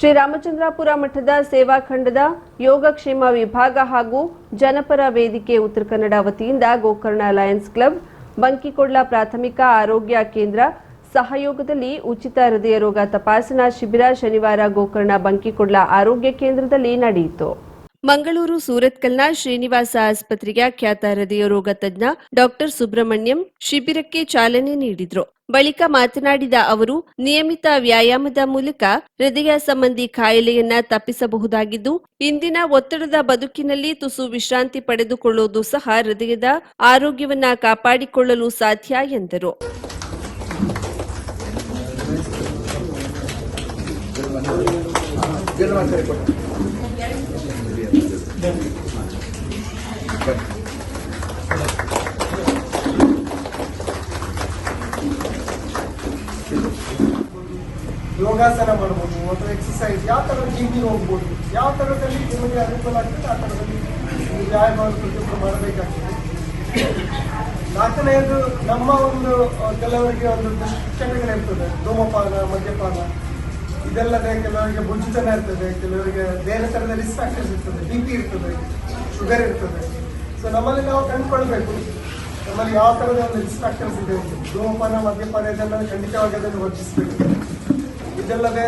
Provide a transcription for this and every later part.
ಶ್ರೀರಾಮಚಂದ್ರಾಪುರ ಮಠದ ಸೇವಾಖಂಡದ ಯೋಗಕ್ಷೇಮ ವಿಭಾಗ ಹಾಗೂ ಜನಪರ ವೇದಿಕೆ ಉತ್ತರ ಕನ್ನಡ ವತಿಯಿಂದ ಗೋಕರ್ಣ ಲಯನ್ಸ್ ಕ್ಲಬ್ ಬಂಕಿಕೊಡ್ಲ ಪ್ರಾಥಮಿಕ ಆರೋಗ್ಯ ಕೇಂದ್ರ ಸಹಯೋಗದಲ್ಲಿ ಉಚಿತ ಹೃದಯ ರೋಗ ತಪಾಸಣಾ ಶಿಬಿರ ಶನಿವಾರ ಗೋಕರ್ಣ ಬಂಕಿಕೊಡ್ಲ ಆರೋಗ್ಯ ಕೇಂದ್ರದಲ್ಲಿ ನಡೆಯಿತು. ಮಂಗಳೂರು ಸೂರತ್ಕಲ್ನ ಶ್ರೀನಿವಾಸ ಆಸ್ಪತ್ರೆಯ ಖ್ಯಾತ ಹೃದಯ ರೋಗ ತಜ್ಞ ಡಾಕ್ಟರ್ ಸುಬ್ರಹ್ಮಣ್ಯಂ ಶಿಬಿರಕ್ಕೆ ಚಾಲನೆ ನೀಡಿದರು. ಬಳಿಕ ಮಾತನಾಡಿದ ಅವರು, ನಿಯಮಿತ ವ್ಯಾಯಾಮದ ಮೂಲಕ ಹೃದಯ ಸಂಬಂಧಿ ಕಾಯಿಲೆಯನ್ನ ತಪ್ಪಿಸಬಹುದಾಗಿದ್ದು, ಇಂದಿನ ಒತ್ತಡದ ಬದುಕಿನಲ್ಲಿ ತುಸು ವಿಶ್ರಾಂತಿ ಪಡೆದುಕೊಳ್ಳುವುದು ಸಹ ಹೃದಯದ ಆರೋಗ್ಯವನ್ನ ಕಾಪಾಡಿಕೊಳ್ಳಲು ಸಾಧ್ಯ ಎಂದರು. ಯೋಗಾಸನ ಮಾಡಬಹುದು ಅಥವಾ ಎಕ್ಸರ್ಸೈಸ್ ಯಾವ ತರ ಜಿಮ್ಮಿಗೆ ಹೋಗ್ಬೋದು, ಯಾವ ತರದಲ್ಲಿ ನಿಮಗೆ ಅನುಕೂಲ ಆಗ್ತದೆ ಆ ತರದಲ್ಲಿ ವ್ಯಾಯಾಮ ಪ್ರತಿಯೊಬ್ಬರು ಮಾಡಬೇಕಾಗ್ತದೆ. ನಾಲ್ಕನೆಯದು ನಮ್ಮ ಒಂದು ಕೆಲವರಿಗೆ ಒಂದು ದುಶ್ಚಟಗಳಿರ್ತದೆ, ಧೂಮಪಾನ, ಮದ್ಯಪಾನ, ಇದಲ್ಲದೆ ಕೆಲವರಿಗೆ ಬುಜ್ಜಿತನ ಇರ್ತದೆ, ಕೆಲವರಿಗೆ ಬೇರೆ ತರದ ರಿಸ್ಕ್ ಫ್ಯಾಕ್ಟರ್ಸ್ ಇರ್ತದೆ, BP ಇರ್ತದೆ, ಶುಗರ್ ಇರ್ತದೆ. ಸೊ ನಮ್ಮಲ್ಲಿ ನಾವು ಕಂಡುಕೊಳ್ಬೇಕು ನಮ್ಮಲ್ಲಿ ಯಾವ ತರದ ಒಂದು ರಿಸ್ಕ್ ಫ್ಯಾಕ್ಟರ್ಸ್ ಇದೆ. ಧೂಮಪಾನ, ಮದ್ಯಪಾನ ಇದೆಲ್ಲ ಖಂಡಿತವಾಗಿ ಅದನ್ನು ವರ್ಜಿಸಬೇಕು. ಇದಲ್ಲದೆ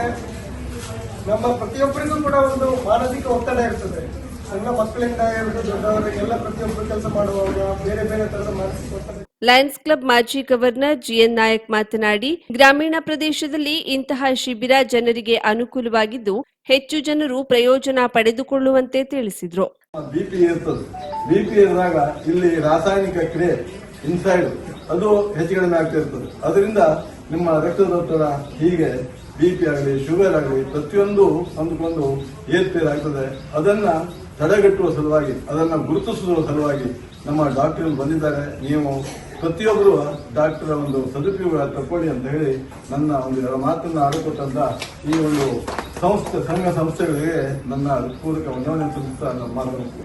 ನಮ್ಮ ಪ್ರತಿಯೊಬ್ಬರಿಗೂ ಕೂಡ ಒಂದು ಮಾನಸಿಕ ಒತ್ತಡ ಇರ್ತದೆ. ಸಣ್ಣ ಮಕ್ಕಳಿಂದ ಹಿಡಿದು ದೊಡ್ಡವರಿಗೆಲ್ಲ ಪ್ರತಿಯೊಬ್ಬರು ಕೆಲಸ ಮಾಡುವಾಗ ಬೇರೆ ಬೇರೆ ತರದ ಮಾನಸಿಕ ಒತ್ತಡ. ಲಯನ್ಸ್ ಕ್ಲಬ್ ಮಾಜಿ ಗವರ್ನರ್ ಜಿಎನ್ ನಾಯಕ್ ಮಾತನಾಡಿ, ಗ್ರಾಮೀಣ ಪ್ರದೇಶದಲ್ಲಿ ಇಂತಹ ಶಿಬಿರ ಜನರಿಗೆ ಅನುಕೂಲವಾಗಿದ್ದು ಹೆಚ್ಚು ಜನರು ಪ್ರಯೋಜನ ಪಡೆದುಕೊಳ್ಳುವಂತೆ ತಿಳಿಸಿದರು. ಬಿಪಿ ಇರ್ತದೆ, ಬಿಪಿ ಇರುವಾಗ ಇಲ್ಲಿ ರಾಸಾಯನಿಕ ಕ್ರಿಯೆ ಇನ್ಸೈಡ್ ಅದು ಹೆಚ್ಚು ಕಡಿಮೆ ಆಗ್ತಾ ಇರ್ತದೆ. ಅದರಿಂದ ನಿಮ್ಮ ರಕ್ತದೊತ್ತಡ ಹೀಗೆ BP ಆಗಲಿ ಶುಗರ್ ಆಗಲಿ ಪ್ರತಿಯೊಂದು ಅಂದುಕೊಂಡು ಏರ್ಪೇರ್ ಆಗ್ತದೆ. ಅದನ್ನ ತಡೆಗಟ್ಟುವ ಸಲುವಾಗಿ, ಅದನ್ನ ಗುರುತಿಸುವ ಸಲುವಾಗಿ ನಮ್ಮ ಡಾಕ್ಟರ್ ಬಂದಿದ್ದಾರೆ. ನೀವು ಪ್ರತಿಯೊಬ್ಬರು ಡಾಕ್ಟರ್ ಒಂದು ಸದುಪಯೋಗ ತಗೊಳ್ಳಿ ಅಂತ ಹೇಳಿ ನನ್ನ ಒಂದು ಮಾತನ್ನು ಆಡಿಕೊಟ್ಟಂತ ಈ ಒಂದು ಸಂಘ ಸಂಸ್ಥೆಗಳಿಗೆ ನನ್ನ ಪೂರಕ ವಂದನೆ ಸಲ್ಲಿಸುತ್ತಾ ನಮ್ಮ ಮಾತನ್ನು.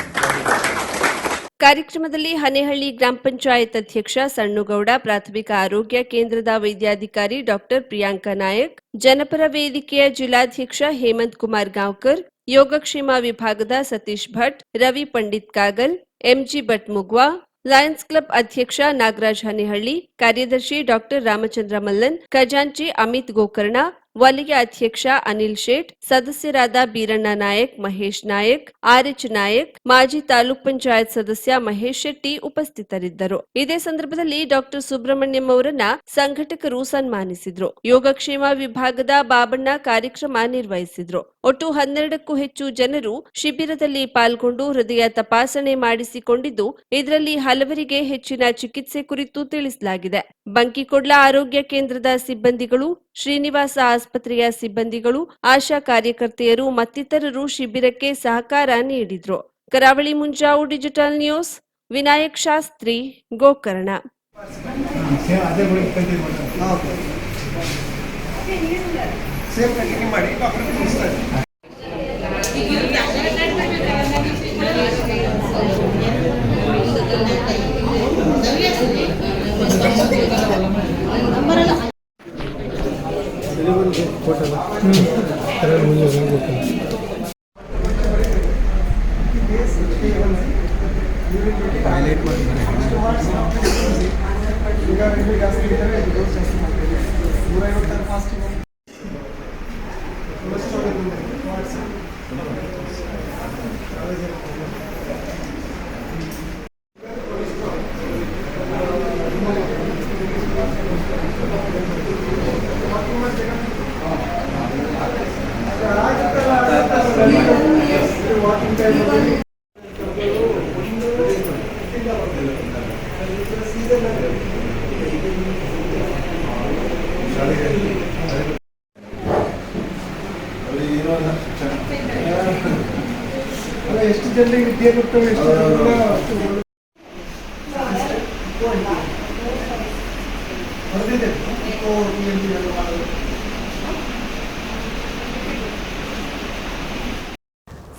ಕಾರ್ಯಕ್ರಮದಲ್ಲಿ ಹನೇಹಳ್ಳಿ ಗ್ರಾಮ ಪಂಚಾಯತ್ ಅಧ್ಯಕ್ಷ ಸಣ್ಣುಗೌಡ, ಪ್ರಾಥಮಿಕ ಆರೋಗ್ಯ ಕೇಂದ್ರದ ವೈದ್ಯಾಧಿಕಾರಿ ಡಾಕ್ಟರ್ ಪ್ರಿಯಾಂಕಾ ನಾಯಕ್, ಜನಪರ ವೇದಿಕೆಯ ಜಿಲ್ಲಾಧ್ಯಕ್ಷ ಹೇಮಂತ್ ಕುಮಾರ್ ಗಾಂವ್ಕರ್, ಯೋಗಕ್ಷೇಮ ವಿಭಾಗದ Satish Bhat, Ravi Pandit Kagal, MG Bhat Mugwa, Lions Club ಅಧ್ಯಕ್ಷ ನಾಗರಾಜ್ ಹನೇಹಳ್ಳಿ, ಕಾರ್ಯದರ್ಶಿ ಡಾಕ್ಟರ್ ರಾಮಚಂದ್ರ ಮಲ್ಲನ್, ಖಜಾಂಚಿ ಅಮಿತ್ ಗೋಕರ್ಣ, ವಲಯ ಅಧ್ಯಕ್ಷ ಅನಿಲ್ ಶೇಟ್, ಸದಸ್ಯರಾದ ಬೀರಣ್ಣ ನಾಯಕ್, ಮಹೇಶ್ ನಾಯಕ್, ಆರ್ಎಚ್ ನಾಯಕ್, ಮಾಜಿ ತಾಲೂಕ್ ಪಂಚಾಯತ್ ಸದಸ್ಯ ಮಹೇಶ್ ಶೆಟ್ಟಿ ಉಪಸ್ಥಿತರಿದ್ದರು. ಇದೇ ಸಂದರ್ಭದಲ್ಲಿ ಡಾಕ್ಟರ್ ಸುಬ್ರಹ್ಮಣ್ಯಂ ಅವರನ್ನ ಸಂಘಟಕರು ಸನ್ಮಾನಿಸಿದ್ರು. ಯೋಗಕ್ಷೇಮ ವಿಭಾಗದ ಬಾಬಣ್ಣ ಕಾರ್ಯಕ್ರಮ ನಿರ್ವಹಿಸಿದ್ರು. ಒಟ್ಟು 12ಕ್ಕೂ ಹೆಚ್ಚು ಜನರು ಶಿಬಿರದಲ್ಲಿ ಪಾಲ್ಗೊಂಡು ಹೃದಯ ತಪಾಸಣೆ ಮಾಡಿಸಿಕೊಂಡಿದ್ದು, ಇದರಲ್ಲಿ ಹಲವರಿಗೆ ಹೆಚ್ಚಿನ ಚಿಕಿತ್ಸೆ ಕುರಿತು ತಿಳಿಸಲಾಗಿದೆ. ಬಂಕಿಕೊಡ್ಲ ಆರೋಗ್ಯ ಕೇಂದ್ರದ ಸಿಬ್ಬಂದಿಗಳು, ಶ್ರೀನಿವಾಸ ಆಸ್ಪತ್ರೆಯ ಸಿಬ್ಬಂದಿಗಳು, ಆಶಾ ಕಾರ್ಯಕರ್ತೆಯರು ಮತ್ತಿತರರು ಶಿಬಿರಕ್ಕೆ ಸಹಕಾರ ನೀಡಿದ್ರು. ಕರಾವಳಿ ಮುಂಜಾವು ಡಿಜಿಟಲ್ ನ್ಯೂಸ್, ವಿನಾಯಕ್ ಶಾಸ್ತ್ರಿ, ಗೋಕರ್ಣ. ಎಷ್ಟು ಜನರಿಗೆ ವಿದ್ಯೆ ಕೊಟ್ಟರು, ಎಷ್ಟು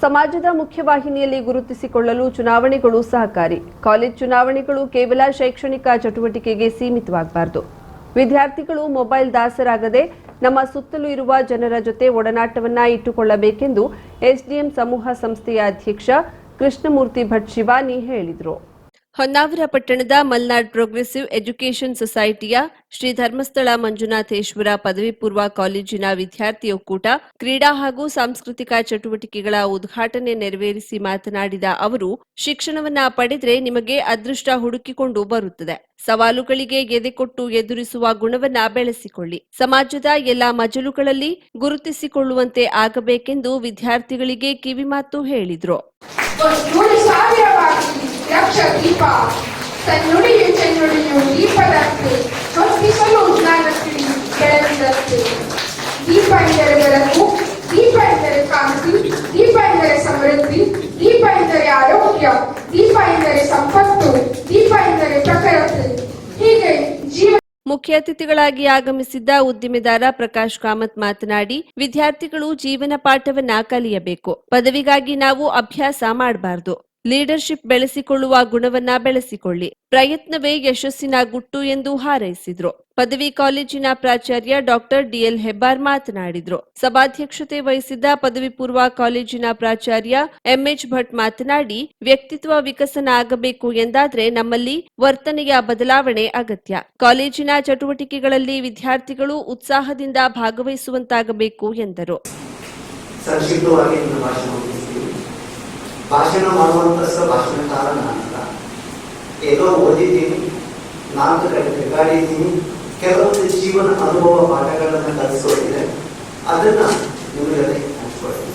ಸಮಾಜದ ಮುಖ್ಯವಾಹಿನಿಯಲ್ಲಿ ಗುರುತಿಸಿಕೊಳ್ಳಲು ಚುನಾವಣೆಗಳು ಸಹಕಾರಿ. ಕಾಲೇಜ್ ಚುನಾವಣೆಗಳು ಕೇವಲ ಶೈಕ್ಷಣಿಕ ಚಟುವಟಿಕೆಗೆ ಸೀಮಿತವಾಗಬಾರದು. ವಿದ್ಯಾರ್ಥಿಗಳು ಮೊಬೈಲ್ ದಾಸರಾಗದೆ ನಮ್ಮ ಸುತ್ತಲೂ ಇರುವ ಜನರ ಜೊತೆ ಒಡನಾಟವನ್ನ ಇಟ್ಟುಕೊಳ್ಳಬೇಕೆಂದು ಎಸ್ಡಿಎಂ ಸಮೂಹ ಸಂಸ್ಥೆಯ ಅಧ್ಯಕ್ಷ ಕೃಷ್ಣಮೂರ್ತಿ ಭಟ್ ಶಿವಾನಿ ಹೇಳಿದರು. ಹೊನ್ನಾವರ ಪಟ್ಟಣದ ಮಲ್ನಾಡ್ ಪ್ರೋಗ್ರೆಸಿವ್ ಎಜುಕೇಷನ್ ಸೊಸೈಟಿಯ ಶ್ರೀ ಧರ್ಮಸ್ಥಳ ಮಂಜುನಾಥೇಶ್ವರ ಪದವಿ ಪೂರ್ವ ಕಾಲೇಜಿನ ವಿದ್ಯಾರ್ಥಿ ಒಕ್ಕೂಟ ಕ್ರೀಡಾ ಹಾಗೂ ಸಾಂಸ್ಕೃತಿಕ ಚಟುವಟಿಕೆಗಳ ಉದ್ಘಾಟನೆ ನೆರವೇರಿಸಿ ಮಾತನಾಡಿದ ಅವರು, ಶಿಕ್ಷಣವನ್ನ ಪಡೆದ್ರೆ ನಿಮಗೆ ಅದೃಷ್ಟ ಹುಡುಕಿಕೊಂಡು ಬರುತ್ತದೆ. ಸವಾಲುಗಳಿಗೆ ಎದೆಕೊಟ್ಟು ಎದುರಿಸುವ ಗುಣವನ್ನ ಬೆಳೆಸಿಕೊಳ್ಳಿ. ಸಮಾಜದ ಎಲ್ಲಾ ಮಜಲುಗಳಲ್ಲಿ ಗುರುತಿಸಿಕೊಳ್ಳುವಂತೆ ಆಗಬೇಕೆಂದು ವಿದ್ಯಾರ್ಥಿಗಳಿಗೆ ಕಿವಿಮಾತು ಹೇಳಿದರು. ಲಕ್ಷ ದೀಪ ತನ್ನುಡಿಯು ಚೆನ್ನುಡಿಯು ದೀಪದಂತೆ ಹೊತ್ತಿಸಲು ಜ್ಞಾನಕ್ಕಿಡಿ ಬೆಳಗಿದಂತೆ. ದೀಪ ಎಂದರೆ ಬೆಳಕು, ದೀಪ ಎಂದರೆ ಕಾಂತಿ, ದೀಪ ಎಂದರೆ ಸಮೃದ್ಧಿ, ದೀಪ ಎಂದರೆ ಆರೋಗ್ಯ, ದೀಪ ಎಂದರೆ ಸಂಪತ್ತು, ದೀಪ ಎಂದರೆ ಪ್ರಖರತೆ. ಹೀಗೆ ಜೀವ ಮುಖ್ಯ ಅತಿಥಿಗಳಾಗಿ ಆಗಮಿಸಿದ್ದ ಉದ್ದಿಮೆದಾರ ಪ್ರಕಾಶ್ ಕಾಮತ್ ಮಾತನಾಡಿ, ವಿದ್ಯಾರ್ಥಿಗಳು ಜೀವನ ಪಾಠವನ್ನ ಕಲಿಯಬೇಕು. ಪದವಿಗಾಗಿ ನಾವು ಅಭ್ಯಾಸ ಮಾಡಬಾರದು. ಲೀಡರ್ಶಿಪ್ ಬೆಳೆಸಿಕೊಳ್ಳುವ ಗುಣವನ್ನ ಬೆಳೆಸಿಕೊಳ್ಳಿ. ಪ್ರಯತ್ನವೇ ಯಶಸ್ಸಿನ ಗುಟ್ಟು ಎಂದು ಹಾರೈಸಿದ್ರು. ಪದವಿ ಕಾಲೇಜಿನ ಪ್ರಾಚಾರ್ಯ ಡಾಕ್ಟರ್ ಡಿಎಲ್ ಹೆಬ್ಬಾರ್ ಮಾತನಾಡಿದ್ರು. ಸಭಾಧ್ಯಕ್ಷತೆ ವಹಿಸಿದ್ದ ಪದವಿ ಪೂರ್ವ ಕಾಲೇಜಿನ ಪ್ರಾಚಾರ್ಯ ಎಂಎಚ್ ಭಟ್ ಮಾತನಾಡಿ, ವ್ಯಕ್ತಿತ್ವ ವಿಕಸನ ಆಗಬೇಕು ಎಂದಾದ್ರೆ ನಮ್ಮಲ್ಲಿ ವರ್ತನೆಯ ಬದಲಾವಣೆ ಅಗತ್ಯ. ಕಾಲೇಜಿನ ಚಟುವಟಿಕೆಗಳಲ್ಲಿ ವಿದ್ಯಾರ್ಥಿಗಳು ಉತ್ಸಾಹದಿಂದ ಭಾಗವಹಿಸುವಂತಾಗಬೇಕು ಎಂದರು. ಭಾಷಣ ಮಾಡುವಂತ ಭಾಷಣಕಾರ ನಾನಲ್ಲ. ಏನೋ ಓದಿದ್ದೀನಿ, 4 ಕಡೆ ತಿರುಗಾಡಿದ್ದೀನಿ, ಕೆಲವೊಂದು ಜೀವನ ಅನುಭವ ಪಾಠಗಳನ್ನು ಕಲಿಸೋದಿದೆ, ಅದನ್ನ ನಿಮಗೆ ಹಂಚ್ಕೊಳ್ತೀನಿ.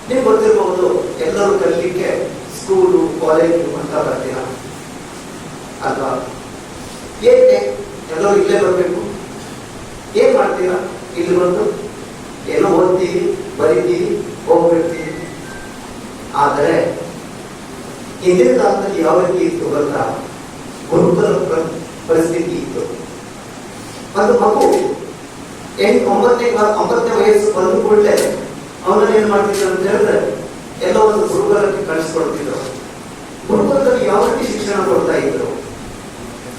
ನೀವು ಗೊತ್ತಿರಬಹುದು, ಎಲ್ಲರೂ ಕಲಿಲಿಕ್ಕೆ ಸ್ಕೂಲು ಕಾಲೇಜು ಅಂತ ಬರ್ತೀರಾ ಅಲ್ವಾ? ಏಕೆ ಎಲ್ಲರೂ ಇಲ್ಲೇ ಬರಬೇಕು? ಏನ್ ಮಾಡ್ತೀರಾ? ಇಲ್ಲಿ ಬಂದು ಏನೋ ಓದ್ತೀವಿ, ಬರೀತೀವಿ, ಹೋಗ್ಬಿಡ್ತೀವಿ. ಆದರೆ ಹಿಂದಿನ ಕಾಲದಲ್ಲಿ ಯಾವ ರೀತಿ ಇತ್ತು ಗೊತ್ತಾ? ಗುರುಕುಲ ಪರಿಸ್ಥಿತಿ ಇತ್ತು. ಒಂದು ಮಗು 9ನೇ ವಯಸ್ಸು ಬಂದ ಕೂಡಲೇ ಅವನನ್ನ ಏನ್ ಮಾಡ್ತಿದ್ರು ಅಂತ ಹೇಳಿದ್ರೆ ಎಲ್ಲ ಒಂದು ಗುರುಕುಲಕ್ಕೆ ಕಳಿಸ್ಕೊಡ್ತಿದ್ರು. ಗುರುಕುಲದಲ್ಲಿ ಯಾವ ರೀತಿ ಶಿಕ್ಷಣ ಕೊಡ್ತಾ ಇದ್ರು?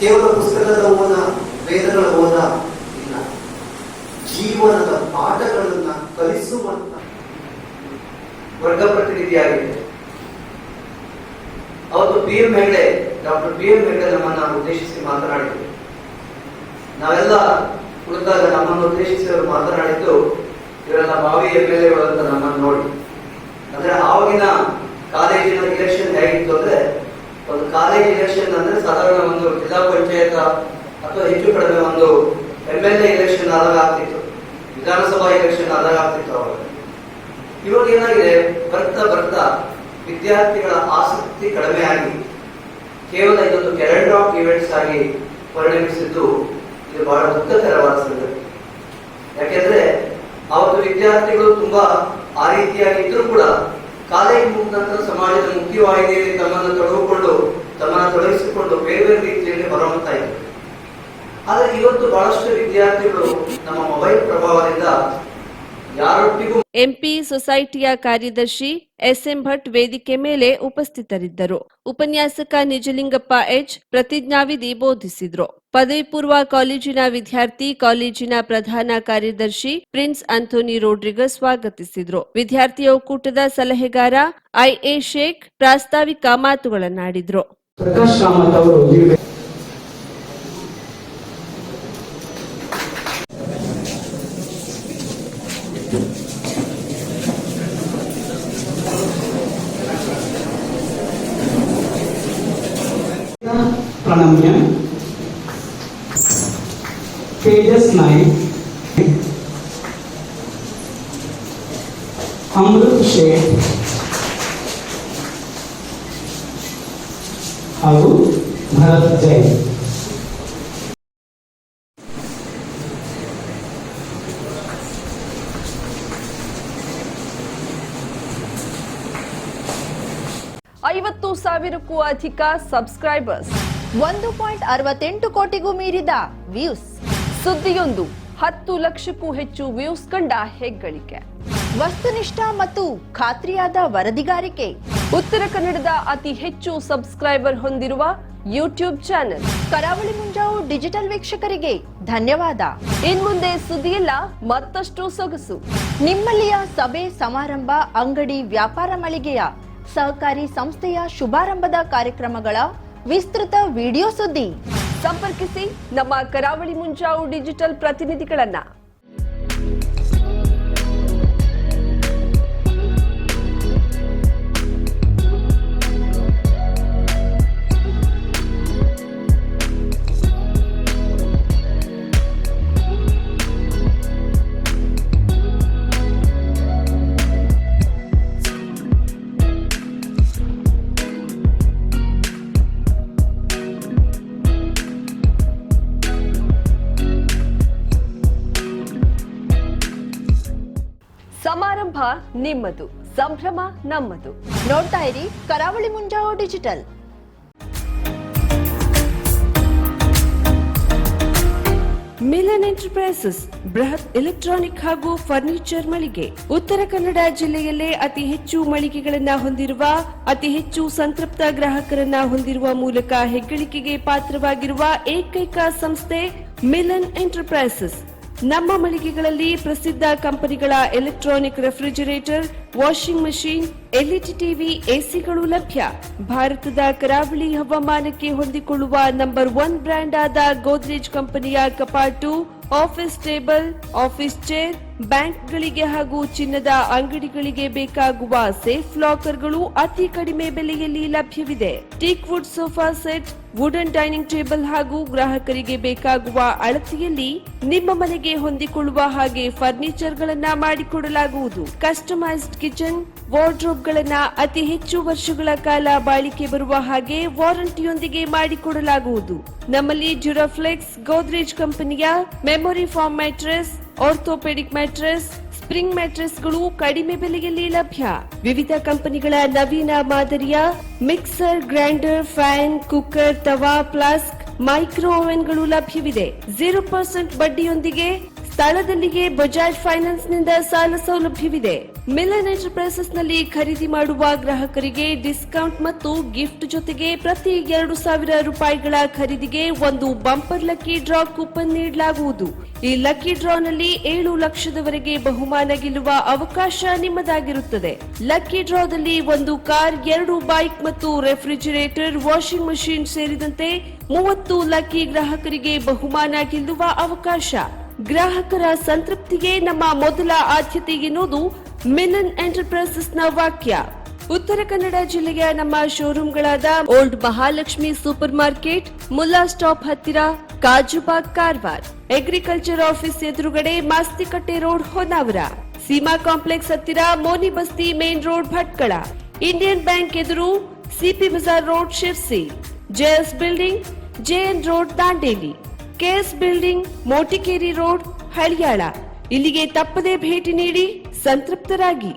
ಕೇವಲ ಪುಸ್ತಕದ ಓದ, ವೇದಗಳ ಓದ ಇಲ್ಲ, ಜೀವನದ ಪಾಠಗಳನ್ನ ಕಲಿಸುವಂತ ವರ್ಗ ಪ್ರತಿನಿಧಿಯಾಗಿದೆ. ಅವತ್ತು ಡಾಕ್ಟರ್ ಪಿ ಎಂ ಹೆಗ್ಡೆ ನಮ್ಮನ್ನ ಉದ್ದೇಶಿಸಿ ಮಾತನಾಡಿದ್ರು. ನಾವೆಲ್ಲ ಕುಳಿತಾಗ ನಮ್ಮನ್ನು ಉದ್ದೇಶಿಸಿ ಅವರು ಮಾತನಾಡಿದ್ದು, ಇವರೆಲ್ಲ ಭಾವಿ MLAಗಳು ಅಂತ ನಮ್ಮನ್ನು ನೋಡಿ. ಅಂದ್ರೆ ಆವಾಗಿನ ಕಾಲೇಜಿನ ಇಲೆಕ್ಷನ್ ಹೇಗಿತ್ತು ಅಂದ್ರೆ, ಒಂದು ಕಾಲೇಜ್ ಇಲೆಕ್ಷನ್ ಅಂದ್ರೆ ಸಾಧಾರಣ ಒಂದು ಜಿಲ್ಲಾ ಪಂಚಾಯತ್ ಅಥವಾ ಹೆಚ್ಚು ಕಡಿಮೆ ಒಂದು MLA ಇಲೆಕ್ಷನ್ ಆದಾಗ ಆಗ್ತಿತ್ತು, ವಿಧಾನಸಭಾ ಇಲೆಕ್ಷನ್ ಆದಾಗ ಆಗ್ತಿತ್ತು ಅವಾಗ. ಇವಾಗ ಏನಾಗಿದೆ, ಬರ್ತಾ ವಿದ್ಯಾರ್ಥಿಗಳ ಆಸಕ್ತಿ ಕಡಿಮೆ ಆಗಿ ಕೇವಲ ಇದೊಂದು ಕ್ಯಾಲೆಂಡರ್ ಆಫ್ ಇವೆಂಟ್ಸ್ ಆಗಿ ಪರಿಣಮಿಸಿದ್ದು ಇದು ಬಹಳ ದುಃಖಕರವಾದ ಸಂಗತಿ. ಯಾಕೆಂದ್ರೆ ಅವತ್ತು ವಿದ್ಯಾರ್ಥಿಗಳು ತುಂಬಾ ಆ ರೀತಿಯಾಗಿ ಇದ್ರೂ ಕೂಡ ಕಾಲೇಜ್ ಮುಗಿದ ನಂತರ ಸಮಾಜದ ಮುಖ್ಯವಾಹಿನಿಯಲ್ಲಿ ತಮ್ಮನ್ನು ತೊಡಗಿಸಿಕೊಂಡು ಬೇರೆ ಬೇರೆ ರೀತಿಯಲ್ಲಿ ಹೊರಹೊಮ್ತಾ ಇದ್ರು. ಆದ್ರೆ ಇವತ್ತು ಬಹಳಷ್ಟು ವಿದ್ಯಾರ್ಥಿಗಳು ನಮ್ಮ ಮೊಬೈಲ್ ಪ್ರಭಾವದಿಂದ ಯಾರೊಟ್ಟಿಗೂ ಎಂಪಿ ಸೊಸೈಟಿಯ ಕಾರ್ಯದರ್ಶಿ ಎಸ್ಎಂ ಭಟ್ ವೇದಿಕೆ ಮೇಲೆ ಉಪಸ್ಥಿತರಿದ್ದರು. ಉಪನ್ಯಾಸಕ ನಿಜಲಿಂಗಪ್ಪ ಎಚ್ ಪ್ರತಿಜ್ಞಾವಿಧಿ ಬೋಧಿಸಿದ್ರು. ಪದವಿ ಪೂರ್ವ ಕಾಲೇಜಿನ ವಿದ್ಯಾರ್ಥಿ ಕಾಲೇಜಿನ ಪ್ರಧಾನ ಕಾರ್ಯದರ್ಶಿ ಪ್ರಿನ್ಸ್ ಆಂಥೋನಿ ರೋಡ್ರಿಗಸ್ ಸ್ವಾಗತಿಸಿದ್ರು. ವಿದ್ಯಾರ್ಥಿ ಒಕ್ಕೂಟದ ಸಲಹೆಗಾರ ಐಎ ಶೇಖ್ ಪ್ರಾಸ್ತಾವಿಕ ಮಾತುಗಳನ್ನಾಡಿದ್ರು. ಪ್ರಕಾಶ್ ಕಾಮತ್ ಅವರು प्रणम्य तेजस नाइक, अमृत शेख ಹಾಗೂ ಭರತ್ ಜೈನ್. ಸಾವಿರಕ್ಕೂ ಅಧಿಕ ಸಬ್ಸ್ಕ್ರೈಬರ್ಸ್, 1.68 ಕೋಟಿಗೂ ಮೀರಿದ ವ್ಯೂಸ್, ಸುದ್ದಿಯೊಂದು 10 ಲಕ್ಷಕ್ಕೂ ಹೆಚ್ಚು ವ್ಯೂಸ್ ಕಂಡ ಹೆಗ್ಗಳಿಕೆ, ವಸ್ತುನಿಷ್ಠ ಮತ್ತು ಖಾತ್ರಿಯಾದ ವರದಿಗಾರಿಕೆ, ಉತ್ತರ ಕನ್ನಡದ ಅತಿ ಹೆಚ್ಚು ಸಬ್ಸ್ಕ್ರೈಬರ್ ಹೊಂದಿರುವ ಯೂಟ್ಯೂಬ್ ಚಾನೆಲ್. ಕರಾವಳಿ ಮುಂಜಾವು ಡಿಜಿಟಲ್ ವೀಕ್ಷಕರಿಗೆ ಧನ್ಯವಾದ. ಇನ್ಮುಂದೆ ಸುದ್ದಿಯಿಲ್ಲ, ಮತ್ತಷ್ಟು ಸೊಗಸು. ನಿಮ್ಮಲ್ಲಿಯ ಸಭೆ ಸಮಾರಂಭ, ಅಂಗಡಿ, ವ್ಯಾಪಾರ ಮಳಿಗೆಯ ಸಹಕಾರಿ ಸಂಸ್ಥೆಯ ಶುಭಾರಂಭದ ಕಾರ್ಯಕ್ರಮಗಳ ವಿಸ್ತೃತ ವಿಡಿಯೋ ಸುದ್ದಿ. ಸಂಪರ್ಕಿಸಿ ನಮ್ಮ ಕರಾವಳಿ ಮುಂಜಾವು ಡಿಜಿಟಲ್ ಪ್ರತಿನಿಧಿಗಳನ್ನ. ಸಮಾರಂಭ ನಿಮ್ಮದು, ಸಂಭ್ರಮ ನಮ್ಮದು. ನೋಡ್ತಾ ಇರಿ ಕರಾವಳಿ ಮುಂಜಾವು ಡಿಜಿಟಲ್. ಮಿಲನ್ ಎಂಟರ್ಪ್ರೈಸಸ್ ಬೃಹತ್ ಎಲೆಕ್ಟ್ರಾನಿಕ್ ಹಾಗೂ ಫರ್ನಿಚರ್ ಮಳಿಗೆ. ಉತ್ತರ ಕನ್ನಡ ಜಿಲ್ಲೆಯಲ್ಲೇ ಅತಿ ಹೆಚ್ಚು ಮಳಿಗೆಗಳನ್ನ ಹೊಂದಿರುವ, ಅತಿ ಹೆಚ್ಚು ಸಂತೃಪ್ತ ಗ್ರಾಹಕರನ್ನ ಹೊಂದಿರುವ ಮೂಲಕ ಹೆಗ್ಗಳಿಕೆಗೆ ಪಾತ್ರವಾಗಿರುವ ಏಕೈಕ ಸಂಸ್ಥೆ ಮಿಲನ್ ಎಂಟರ್ಪ್ರೈಸಸ್. ನಮ್ಮ ಮಳಿಗೆಗಳಲ್ಲಿ ಪ್ರಸಿದ್ಧ ಕಂಪನಿಗಳ electronic refrigerator, washing machine, LED TV, ಎಸಿಗಳು ಲಭ್ಯ. ಭಾರತದ ಕರಾವಳಿ ಹವಾಮಾನಕ್ಕೆ ಹೊಂದಿಕೊಳ್ಳುವ ನಂಬರ್ 1 ಬ್ರ್ಯಾಂಡ್ ಆದ ಗೋದ್ರೇಜ್ ಕಂಪನಿಯ ಕಪಾಟು, ಆಫೀಸ್ ಟೇಬಲ್, ಆಫೀಸ್ ಚೇರ್, ಬ್ಯಾಂಕ್ಗಳಿಗೆ ಹಾಗೂ ಚಿನ್ನದ ಅಂಗಡಿಗಳಿಗೆ ಬೇಕಾಗುವ ಸೇಫ್ ಲಾಕರ್ಗಳು ಅತಿ ಕಡಿಮೆ ಬೆಲೆಯಲ್ಲಿ ಲಭ್ಯವಿದೆ. Teak wood sofa set, wooden dining table ಹಾಗೂ ಗ್ರಾಹಕರಿಗೆ ಬೇಕಾಗುವ ಅಳತೆಯಲ್ಲಿ ನಿಮ್ಮ ಮನೆಗೆ ಹೊಂದಿಕೊಳ್ಳುವ ಹಾಗೆ ಫರ್ನಿಚರ್ ಗಳನ್ನ ಮಾಡಿಕೊಡಲಾಗುವುದು. ಕಸ್ಟಮೈಸ್ಡ್ ಕಿಚನ್, ವಾರ್ಡ್ರೋಬ್ ಗಳನ್ನ ಅತಿ ಹೆಚ್ಚು ವರ್ಷಗಳ ಕಾಲ ಬಾಳಿಕೆ ಬರುವ ಹಾಗೆ ವಾರಂಟಿಯೊಂದಿಗೆ ಮಾಡಿಕೊಡಲಾಗುವುದು. ನಮ್ಮಲ್ಲಿ ಡ್ಯೂರಾಫ್ಲೆಕ್ಸ್, ಗೋದ್ರೇಜ್ ಕಂಪನಿಯ memory foam mattress, orthopaedic mattress, spring ಮ್ಯಾಟ್ರೆಸ್ಗಳು ಕಡಿಮೆ ಬೆಲೆಯಲ್ಲಿ ಲಭ್ಯ. ವಿವಿಧ ಕಂಪನಿಗಳ ನವೀನ ಮಾದರಿಯ ಮಿಕ್ಸರ್, ಗ್ರೈಂಡರ್, ಫ್ಯಾನ್, ಕುಕ್ಕರ್, ತವಾ, ಫ್ಲಾಸ್ಕ್, ಮೈಕ್ರೋ ಓವೆನ್ಗಳು ಲಭ್ಯವಿದೆ. 0% ಬಡ್ಡಿಯೊಂದಿಗೆ ಸ್ಥಳದಲ್ಲಿಯೇ ಬಜಾಜ್ ಫೈನಾನ್ಸ್ ನಿಂದ ಸಾಲ ಸೌಲಭ್ಯವಿದೆ. ಮಿಲನ್ ಎಂಟರ್ಪ್ರೈಸಸ್ ನಲ್ಲಿ ಖರೀದಿ ಮಾಡುವ ಗ್ರಾಹಕರಿಗೆ ಡಿಸ್ಕೌಂಟ್ ಮತ್ತು ಗಿಫ್ಟ್ ಜೊತೆಗೆ ಪ್ರತಿ 2,000 ರೂಪಾಯಿಗಳ ಖರೀದಿಗೆ ಒಂದು ಬಂಪರ್ ಲಕ್ಕಿ ಡ್ರಾ ಕೂಪನ್ ನೀಡಲಾಗುವುದು. ಈ ಲಕ್ಕಿ ಡ್ರಾನಲ್ಲಿ 7 ಲಕ್ಷದವರೆಗೆ ಬಹುಮಾನ ಗೆಲ್ಲುವ ಅವಕಾಶ ನಿಮ್ಮದಾಗಿರುತ್ತದೆ. ಲಕ್ಕಿ ಡ್ರಾದಲ್ಲಿ 1 ಕಾರ್, 2 ಬೈಕ್ ಮತ್ತು ರೆಫ್ರಿಜರೇಟರ್, ವಾಷಿಂಗ್ ಮಷೀನ್ ಸೇರಿದಂತೆ 30 ಲಕ್ಕಿ ಗ್ರಾಹಕರಿಗೆ ಬಹುಮಾನ ಗೆಲ್ಲುವ ಅವಕಾಶ. ಗ್ರಾಹಕರ ಸಂತೃಪ್ತಿಗೆ ನಮ್ಮ ಮೊದಲ ಆದ್ಯತೆ ಎನ್ನುವುದು ಮಿಲನ್ ಎಂಟರ್ಪ್ರೈಸಸ್ ನ ವಾಕ್ಯ. ಉತ್ತರ ಕನ್ನಡ ಜಿಲ್ಲೆಯ ನಮ್ಮ ಶೋರೂಮ್ಗಳಾದ old Mahalakshmi super market, Mulla stop ಹತ್ತಿರ, ಕಾಜುಬಾಗ್, ಕಾರವಾರ, ಅಗ್ರಿಕಲ್ಚರ್ ಆಫೀಸ್ ಎದುರುಗಡೆ, ಮಾಸ್ತಿಕಟ್ಟೆ ರೋಡ್, ಹೊನ್ನಾವರ, ಸೀಮಾ ಕಾಂಪ್ಲೆಕ್ಸ್ ಹತ್ತಿರ, Moni Basti main road, Bhatkal, Indian Bank ಎದುರು, CP Bazar road, Sirsi, JS building, JN road, Dandeli, KS building, Motikeri road, Haliyal. ಇಲ್ಲಿಗೆ ತಪ್ಪದೇ ಭೇಟಿ ನೀಡಿ ಸಂತೃಪ್ತರಾಗಿ.